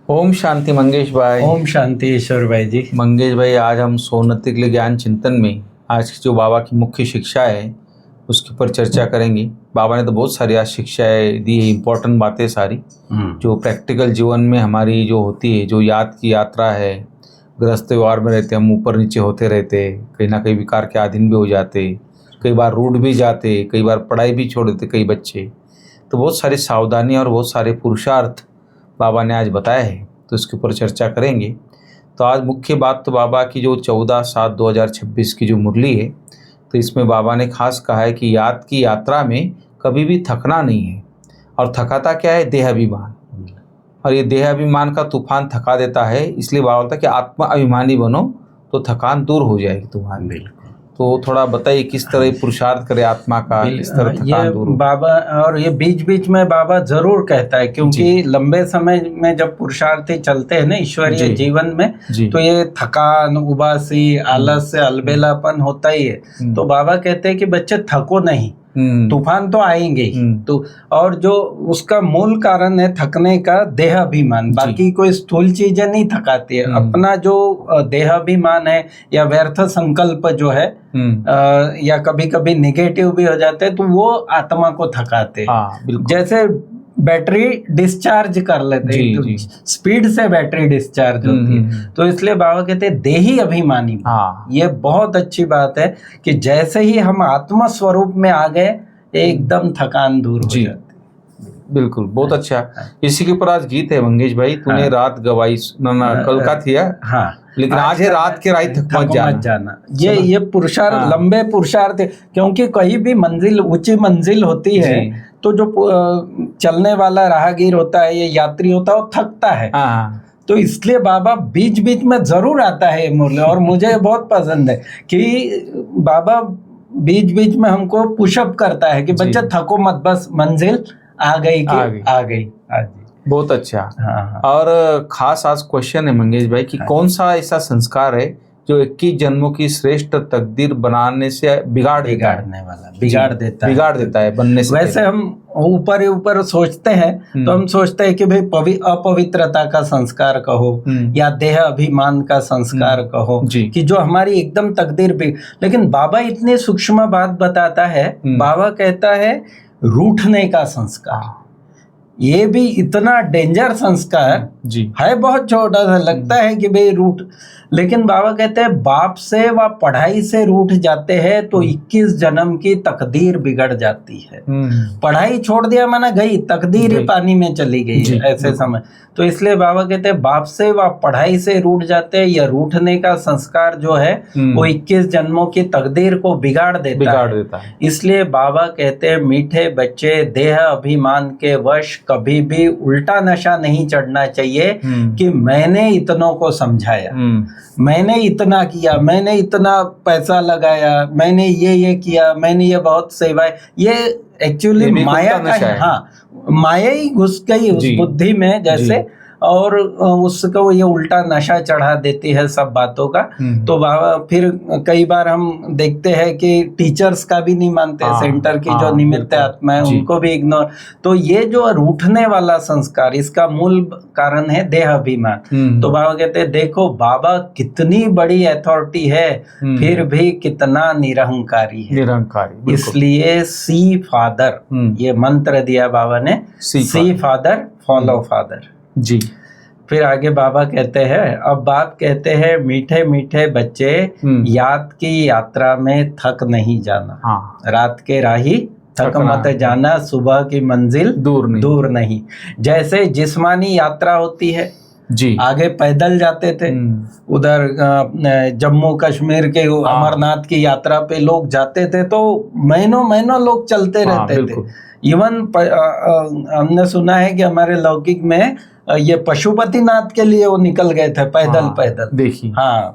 ओम शांति मंगेश भाई। ओम शांति ईश्वर भाई जी। मंगेश भाई, आज हम सोन्नति के लिए ज्ञान चिंतन में आज की जो बाबा की मुख्य शिक्षा है उसके ऊपर चर्चा करेंगे। बाबा ने तो बहुत सारी आज शिक्षाएं दी है, इम्पोर्टेंट बातें सारी जो प्रैक्टिकल जीवन में हमारी जो होती है, जो याद की यात्रा है। गृहस्थ व्यवहार में रहते हम ऊपर नीचे होते रहते, कहीं ना कहीं विकार के अधीन भी हो जाते, कई बार रूठ भी जाते, कई बार पढ़ाई भी छोड़ देते कई बच्चे। तो बहुत सारी सावधानियाँ और बहुत सारे पुरुषार्थ बाबा ने आज बताया है, तो इसके ऊपर चर्चा करेंगे। तो आज मुख्य बात तो बाबा की जो 14/7/2026 की जो मुरली है, तो इसमें बाबा ने खास कहा है कि याद की यात्रा में कभी भी थकना नहीं है। और थकाता क्या है? देह अभिमान। और ये देह अभिमान का तूफान थका देता है, इसलिए बाबा बोलता है कि आत्मा अभिमानी बनो तो थकान दूर हो जाएगी तुम्हारी। तो थोड़ा बताइए किस तरह पुरुषार्थ करे आत्मा का, किस तरह थकान दूर हो। बाबा और ये बीच बीच में बाबा जरूर कहता है, क्योंकि लंबे समय में जब पुरुषार्थी चलते हैं ना ईश्वरीय जीवन में, तो ये थकान, उबासी, आलस्य, अलबेलापन होता ही है। तो बाबा कहते हैं कि बच्चे थको नहीं, तूफान तो आएंगे ही। तो और जो उसका मूल कारण है थकने का देह अभिमान, बाकी कोई स्थूल चीजें नहीं थकाती है। अपना जो देह अभिमान है या व्यर्थ संकल्प जो है या कभी कभी निगेटिव भी हो जाते हैं, तो वो आत्मा को थकाते हैं। जैसे बैटरी डिस्चार्ज कर लेते हैं, तो स्पीड से बैटरी डिस्चार्ज होती है। तो इसलिए बाबा कहते हैं देही अभिमानी। ये बहुत अच्छी बात है कि जैसे ही हम आत्म स्वरूप में आ गए एकदम थकान दूर हो जाती। बिल्कुल, बहुत अच्छा। इसी के ऊपर आज गीत है मंगेश भाई, तूने रात गवाई कल का थी। लेकिन आज है रात के रात थक मत जाना। ये पुरुषार्थ, लंबे पुरुषार्थ, क्योंकि कहीं भी मंजिल, ऊंची मंजिल होती है तो जो चलने वाला राहगीर होता है, ये यात्री होता है, वो थकता है। तो इसलिए बाबा बीच बीच में जरूर आता है ये मुरली, और मुझे बहुत पसंद है कि बाबा बीच बीच में हमको पुशअप करता है कि बच्चे थको मत, बस मंजिल आ गई कि आ गई। बहुत अच्छा। और खास आज क्वेश्चन है मंगेश भाई कि कौन सा ऐसा संस्कार है जो 21 जन्मों की श्रेष्ठ तकदीर बनाने से बिगाड़ देता है बनने से। वैसे हम ऊपर सोचते हैं तो हम सोचते हैं कि भाई अपवित्रता का संस्कार कहो या देह अभिमान का संस्कार कहो कि जो हमारी एकदम तकदीर भी। लेकिन बाबा इतनी सूक्ष्म बात बताता है। बाबा कहता है रूठने का संस्कार, ये भी इतना डेंजर संस्कार है, बहुत छोटा सा लगता है कि भाई रूठ, लेकिन बाबा कहते हैं बाप से व पढ़ाई से रूठ जाते हैं तो 21 जन्म की तकदीर बिगड़ जाती है। पढ़ाई छोड़ दिया माना गई, तकदीर ही पानी में चली गई ऐसे समय। तो इसलिए बाबा कहते हैं बाप से व पढ़ाई से रूठ जाते हैं। यह रूठने का संस्कार जो है वो 21 जन्मों की तकदीर को बिगाड़ देता है। इसलिए बाबा कहते हैं मीठे बच्चे, देह अभिमान के वश कभी भी उल्टा नशा नहीं चढ़ना चाहिए कि मैंने इतनों को समझाया, मैंने इतना किया, मैंने इतना पैसा लगाया, मैंने ये किया, मैंने ये बहुत सेवाएं। ये एक्चुअली माया का है। माया ही घुस गई उस बुद्धि में जैसे, और उसको ये उल्टा नशा चढ़ा देती है सब बातों का। तो बाबा फिर कई बार हम देखते हैं कि टीचर्स का भी नहीं मानते, सेंटर की जो निमित्त आत्मा है उनको भी इग्नोर। तो ये जो रूठने वाला संस्कार, इसका मूल कारण है देह अभिमान। तो बाबा कहते हैं देखो बाबा कितनी बड़ी अथॉरिटी है, फिर भी कितना निरहंकारी है। इसलिए सी फादर, ये मंत्र दिया बाबा ने, सी फादर फॉलो फादर जी। फिर आगे बाबा कहते हैं, अब बाप कहते हैं मीठे मीठे बच्चे, याद की यात्रा में थक नहीं जाना। रात के राही थक मत जाना, सुबह की मंजिल दूर नहीं। जैसे जिस्मानी यात्रा होती है जी, आगे पैदल जाते थे, उधर जम्मू कश्मीर के अमरनाथ की यात्रा पे लोग जाते थे तो महीनों लोग चलते रहते थे। इवन हमने सुना है कि हमारे लौकिक में ये पशुपतिनाथ के लिए वो निकल गए थे पैदल। देखिए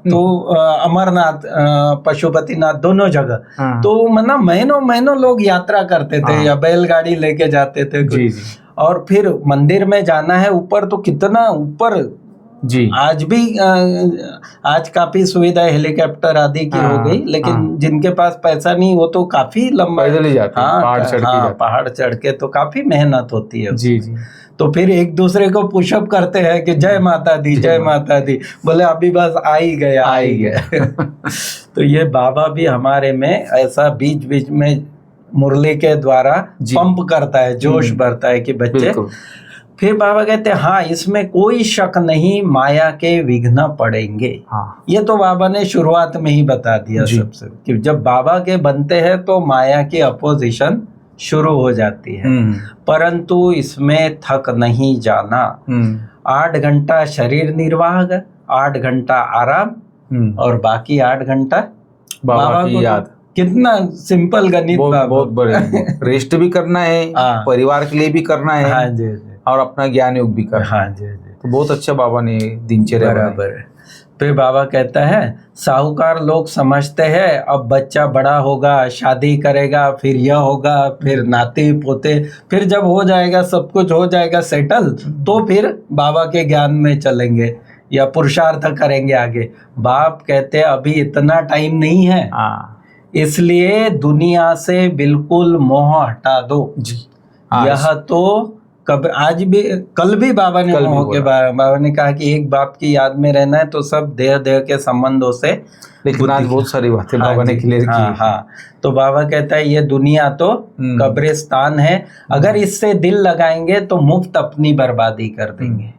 तो अमरनाथ, पशुपतिनाथ दोनों जगह तो मतलब महीनों लोग यात्रा करते थे या बैलगाड़ी लेके जाते थे। और फिर मंदिर में जाना है ऊपर, तो कितना ऊपर जी। आज भी आज काफी सुविधा हेलीकॉप्टर आदि की हो गई, लेकिन जिनके पास पैसा नहीं वो तो काफी लंबा पैदल ही जाते हैं, पहाड़ चढ़ के जाते हैं। पहाड़ चढ़ के तो काफी मेहनत होती है जी उसमें। जी। तो फिर एक दूसरे को पुशअप करते हैं कि जय माता दी, जय माता दी, बोले अभी बस आ ही गया। तो ये बाबा भी हमारे में ऐसा बीच बीच में मुरली के द्वारा पंप करता है, जोश भरता है कि बच्चे। फिर बाबा कहते हैं हाँ, इसमें कोई शक नहीं, माया के विघ्न पड़ेंगे। हाँ। ये तो बाबा ने शुरुआत में ही बता दिया सबसे, कि जब बाबा के बनते हैं तो माया की अपोजिशन शुरू हो जाती है, परंतु इसमें थक नहीं जाना। 8 घंटा शरीर निर्वाह, 8 घंटा आराम और बाकी 8 घंटा बाबा की याद। कितना सिंपल गणित, बहुत बड़े। रेस्ट भी करना है, परिवार के लिए भी करना है। हाँ जी, और अपना ज्ञान योग भी करना। हाँ जी। तो बहुत अच्छा बाबा ने दिनचर्या बराबर है। फिर बाबा कहता है साहूकार लोग समझते हैं अब बच्चा बड़ा होगा, शादी करेगा, फिर यह होगा, फिर नाते पोते, फिर जब हो जाएगा सब कुछ हो जाएगा सेटल, तो फिर बाबा के ज्ञान में चलेंगे या पुरुषार्थ करेंगे आगे। बाप कहते हैं अभी इतना टाइम नहीं है, इसलिए दुनिया से बिल्कुल मोह हटा दो जी। यह तो कब आज भी कल भी बाबा ने मोह के बाबा ने कहा कि एक बाप की याद में रहना है, तो सब देह के संबंधों से। लेकिन आज बहुत सारी बातें बाबा ने क्लियर की। हाँ, तो बाबा कहता है ये दुनिया तो कब्रिस्तान है, अगर इससे दिल लगाएंगे तो मुफ्त अपनी बर्बादी कर देंगे।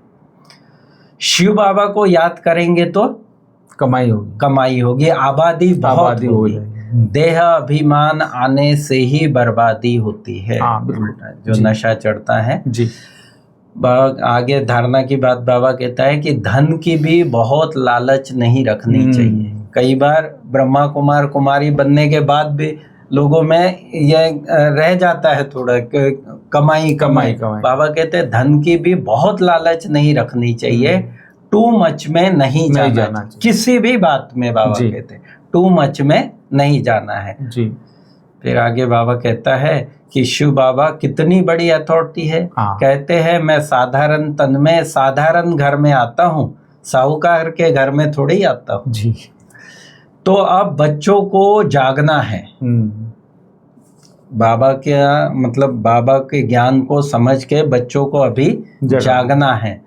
शिव बाबा को याद करेंगे तो कमाई होगी, आबादी बहुत होगी। देह अभिमान आने से ही बर्बादी होती है। जो नशा चढ़ता है जी। आगे धारणा की बात बाबा कहता है कि धन की भी बहुत लालच नहीं रखनी चाहिए। कई बार ब्रह्मा कुमार कुमारी बनने के बाद भी लोगों में यह रह जाता है थोड़ा कमाई। बाबा कहते हैं धन की भी बहुत लालच नहीं रखनी चाहिए, टू मच में नहीं जाना चाहिए। किसी भी बात में बाबा कहते हैं टू मच में नहीं जाना है जी। फिर आगे बाबा कहता है कि शिव बाबा कितनी बड़ी अथॉरिटी है। कहते हैं मैं साधारण तन में साधारण घर में आता हूँ, साहूकार के घर में थोड़ी आता हूँ जी। तो अब बच्चों को जागना है। बाबा के मतलब बाबा के ज्ञान को समझ के बच्चों को अभी जागना है।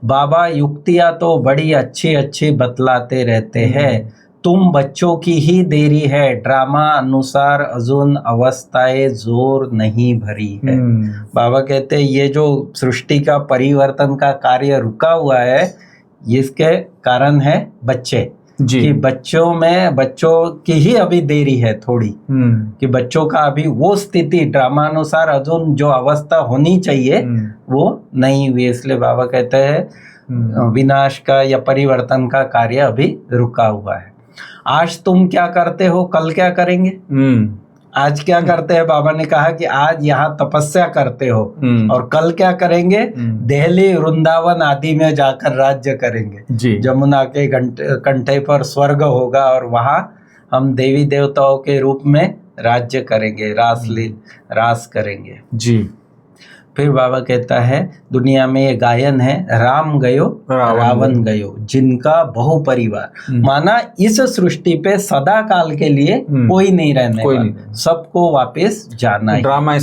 बाबा युक्तियाँ तो बड़ी अच्छी बतलाते रहते हैं, तुम बच्चों की ही देरी है, ड्रामा अनुसार अजून अवस्थाएं जोर नहीं भरी है। बाबा कहते हैं ये जो सृष्टि का परिवर्तन का कार्य रुका हुआ है, इसके कारण है बच्चे जी। कि बच्चों की ही अभी देरी है थोड़ी, कि बच्चों का अभी वो स्थिति ड्रामानुसार अजून जो अवस्था होनी चाहिए वो नहीं हुई। इसलिए बाबा कहते हैं विनाश का या परिवर्तन का कार्य अभी रुका हुआ है। आज तुम क्या करते हो, कल क्या करेंगे। आज क्या करते हैं, बाबा ने कहा कि आज यहाँ तपस्या करते हो, और कल क्या करेंगे, दिल्ली वृंदावन आदि में जाकर राज्य करेंगे। जमुना के कंठे पर स्वर्ग होगा और वहाँ हम देवी देवताओं के रूप में राज्य करेंगे, रास करेंगे जी। फिर बाबा कहता है दुनिया में ये गायन है, राम गयो रावण गयो जिनका बहु परिवार। माना इस सृष्टि पे सदा काल के लिए कोई नहीं रहने वाला, सबको वापस जाना है। ड्रामा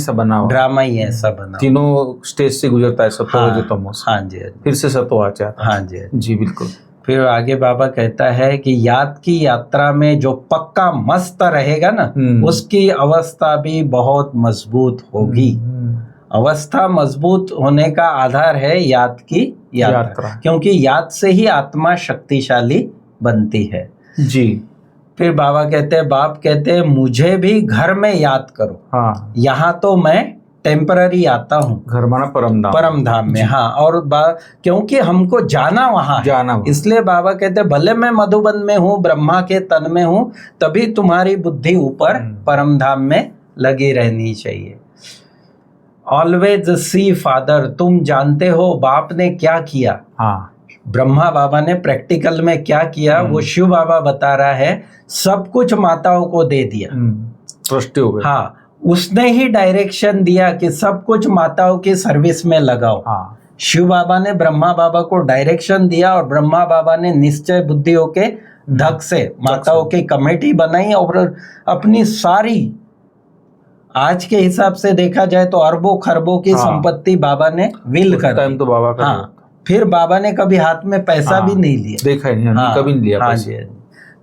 ही ऐसा बना, तीनों स्टेज से गुजरता है सत्व रजो तमो। हाँ जी, फिर से सत्व आ जाता है। हाँ जी जी बिल्कुल। फिर आगे बाबा कहता है कि याद की यात्रा में जो पक्का मस्त रहेगा ना, उसकी अवस्था भी बहुत मजबूत होगी। अवस्था मजबूत होने का आधार है याद की यात्रा, क्योंकि याद से ही आत्मा शक्तिशाली बनती है जी। फिर बाबा कहते हैं, बाप कहते हैं मुझे भी घर में याद करो। हाँ। यहाँ तो मैं टेम्पररी आता हूँ, घर माना परम धाम में। हाँ, और क्योंकि हमको जाना वहाँ, इसलिए बाबा कहते हैं भले मैं मधुबन में हूँ, ब्रह्मा के तन में हूँ, तभी तुम्हारी बुद्धि ऊपर परम धाम में लगी रहनी चाहिए। ऑलवेज सी फादर, तुम जानते हो बाप ने क्या किया। हाँ। ब्रह्मा बाबा ने प्रैक्टिकल में क्या किया वो शिव बाबा बता रहा है। सब कुछ माताओं को दे दिया, ट्रस्टी हो गए। हाँ, उसने ही डायरेक्शन दिया कि सब कुछ माताओं की सर्विस में लगाओ। हाँ। शिव बाबा ने ब्रह्मा बाबा को डायरेक्शन दिया और ब्रह्मा बाबा ने निश्चय बुद्धियों के धक से माताओं की कमेटी बनाई और अपनी सारी, आज के हिसाब से देखा जाए तो अरबों खरबों की संपत्ति बाबा ने विल कर टाइम तो बाबा का फिर बाबा ने कभी हाथ में पैसा भी नहीं लिया, देखा ही नहीं, कभी नहीं लिया। जी।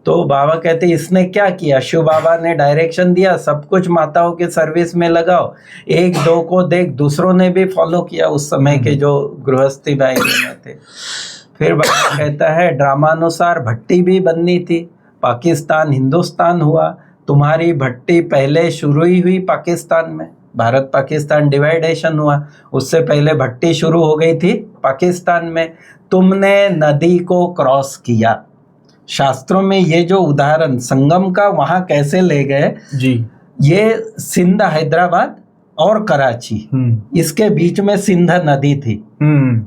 तो बाबा कहते इसने क्या किया, शिव बाबा ने डायरेक्शन दिया सब कुछ माताओं के सर्विस में लगाओ, एक दो को देख दूसरों ने भी फॉलो किया, उस समय के जो गृहस्थी भाई थे। फिर बाबा कहता है ड्रामानुसार भट्टी भी बननी थी, पाकिस्तान हिंदुस्तान हुआ, तुम्हारी भट्टी पहले शुरू ही हुई पाकिस्तान में, भारत पाकिस्तान डिवाइडेशन हुआ, उससे पहले भट्टी शुरू हो गई थी पाकिस्तान में, तुमने नदी को क्रॉस किया। शास्त्रों में ये जो उदाहरण संगम का वहां कैसे ले गए जी, ये सिंध हैदराबाद और कराची, इसके बीच में सिंध नदी थी।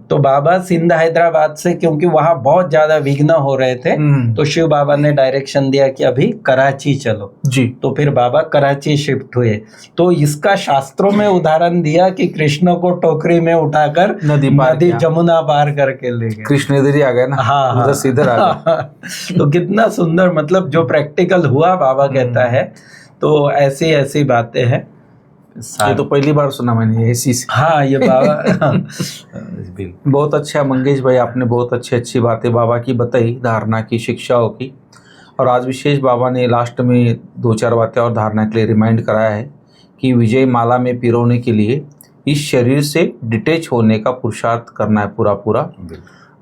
तो बाबा सिंध हैदराबाद से, क्योंकि वहां बहुत ज्यादा विघ्न हो रहे थे, तो शिव बाबा ने डायरेक्शन दिया कि अभी कराची चलो जी। तो फिर बाबा कराची शिफ्ट हुए। तो इसका शास्त्रों में उदाहरण दिया कि कृष्ण को टोकरी में उठाकर नदी जमुना पार करके ले गए, कृष्ण इधर ही आ गए ना। हाँ, सीधे आ गए। तो कितना सुंदर, मतलब जो प्रैक्टिकल हुआ बाबा कहता है। तो ऐसी ऐसी बातें हैं, ये तो पहली बार सुना मैंने ऐसी। हाँ, ये बाबा बहुत अच्छा मंगेश भाई, आपने बहुत अच्छी बातें बाबा की बताई, धारणा की, शिक्षाओं की। और आज विशेष बाबा ने लास्ट में 2-4 बातें और धारणा के लिए रिमाइंड कराया है कि विजय माला में पिरोने के लिए इस शरीर से डिटेच होने का पुरुषार्थ करना है पूरा,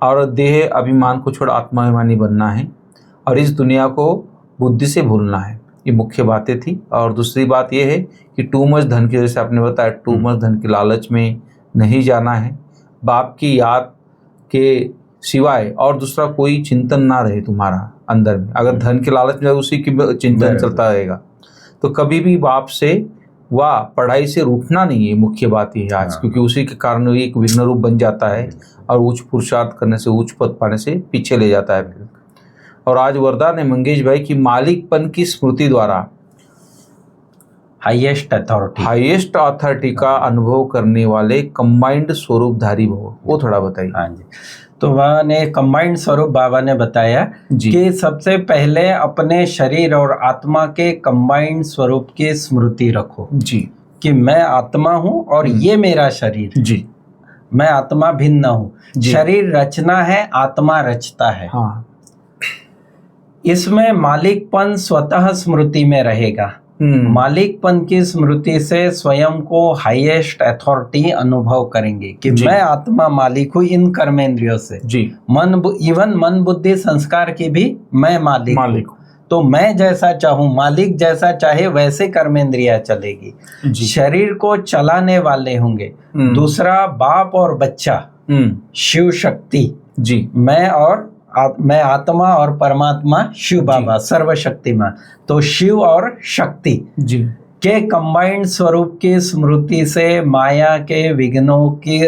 और देह अभिमान को छोड़ आत्माभिमानी बनना है, और इस दुनिया को बुद्धि से भूलना है। ये मुख्य बातें थी। और दूसरी बात ये है कि टू मच धन की, जैसे आपने बताया, टू मच धन की लालच में नहीं जाना है। बाप की याद के सिवाय और दूसरा कोई चिंतन ना रहे तुम्हारा अंदर में। अगर धन के लालच में उसी की चिंतन चलता रहेगा तो कभी भी बाप से व पढ़ाई से रूठना नहीं है। मुख्य बात ये है आज, क्योंकि उसी के कारण एक विघ्न रूप बन जाता है और उच्च पुरुषार्थ करने से, उच्च पद पाने से पीछे ले जाता है। और आज वरदान है मंगेश भाई की मालिकपन की स्मृति द्वारा हाईएस्ट अथॉरिटी का अनुभव करने वाले कंबाइंड स्वरूपधारी भव, वो थोड़ा बताइए। हाँ जी, तो वहाँ ने कंबाइंड स्वरूप बाबा ने बताया कि सबसे पहले अपने शरीर और आत्मा के कंबाइंड स्वरूप की स्मृति रखो जी, कि मैं आत्मा हूँ और ये मेरा शरीर जी, मैं आत्मा भिन्न हूँ। शरीर रचना है, आत्मा रचता है। हाँ, इसमें मालिकपन स्वतः स्मृति में रहेगा। मालिकपन की स्मृति से स्वयं को हाईएस्ट अथॉरिटी अनुभव करेंगे कि मैं आत्मा मालिक हूँ इन कर्मेंद्रियों से जी, इवन मन बुद्धि संस्कार की भी मैं मालिक हूँ। तो मैं जैसा चाहूँ, मालिक जैसा चाहे वैसे कर्मेंद्रिया चलेगी। शरीर को चलाने वाले होंगे। दूसरा, बाप और बच्चा, शिव शक्ति जी, मैं आत्मा और परमात्मा शिव बाबा सर्वशक्तिमान। तो शिव और शक्ति जी के कंबाइंड स्वरूप की स्मृति से माया के विघ्नों की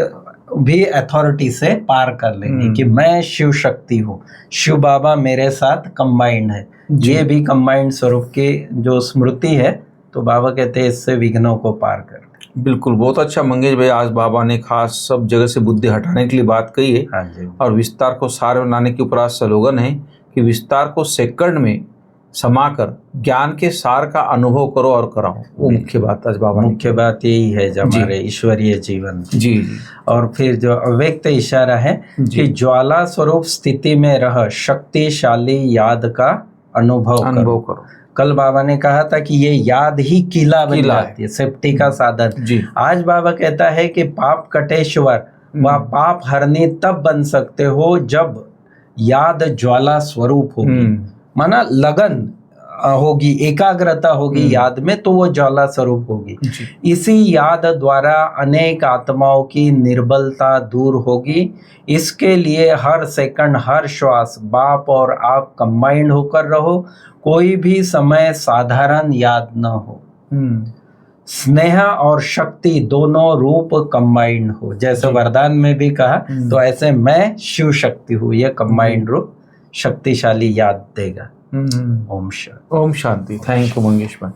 भी अथॉरिटी से पार कर लेंगे कि मैं शिव शक्ति हूँ, शिव बाबा मेरे साथ कंबाइंड है। ये भी कंबाइंड स्वरूप की जो स्मृति है, तो बाबा कहते हैं इससे विघ्नों को पार कर। बिल्कुल, बहुत अच्छा मंगेश भाई, आज बाबा ने खास सब जगह से बुद्धि हटाने के लिए बात कही है। हाँ जी। और विस्तार को सार बनाने के ऊपर आज स्लोगन है कि विस्तार को सेकंड में समाकर ज्ञान के सार का अनुभव करो और कराओ। वो मुख्य बात आज बाबा, मुख्य बात यही है हमारे ईश्वरीय जीवन जी। और फिर जो अव्यक्त इशारा है कि ज्वाला स्वरूप स्थिति में रह शक्तिशाली याद का अनुभव करो। कल बाबा ने कहा था कि ये याद ही किला बन जाती है, सेफ्टी का साधन जी। आज बाबा कहता है कि पाप कटेश्वर व पाप हरनी तब बन सकते हो जब याद ज्वाला स्वरूप होगी, माना लगन होगी, एकाग्रता होगी याद में, तो वो ज्वाला स्वरूप होगी। इसी याद द्वारा अनेक आत्माओं की निर्बलता दूर होगी। इसके लिए हर सेकंड, हर श्वास बाप और आप कंबाइंड होकर रहो। कोई भी समय साधारण याद न हो। स्नेह और शक्ति दोनों रूप कंबाइंड हो, जैसे वरदान में भी कहा, तो ऐसे मैं शिव शक्ति हूँ, यह कंबाइंड रूप शक्तिशाली याद देगा। ओम शांति। थैंक यू मंगेश भाई।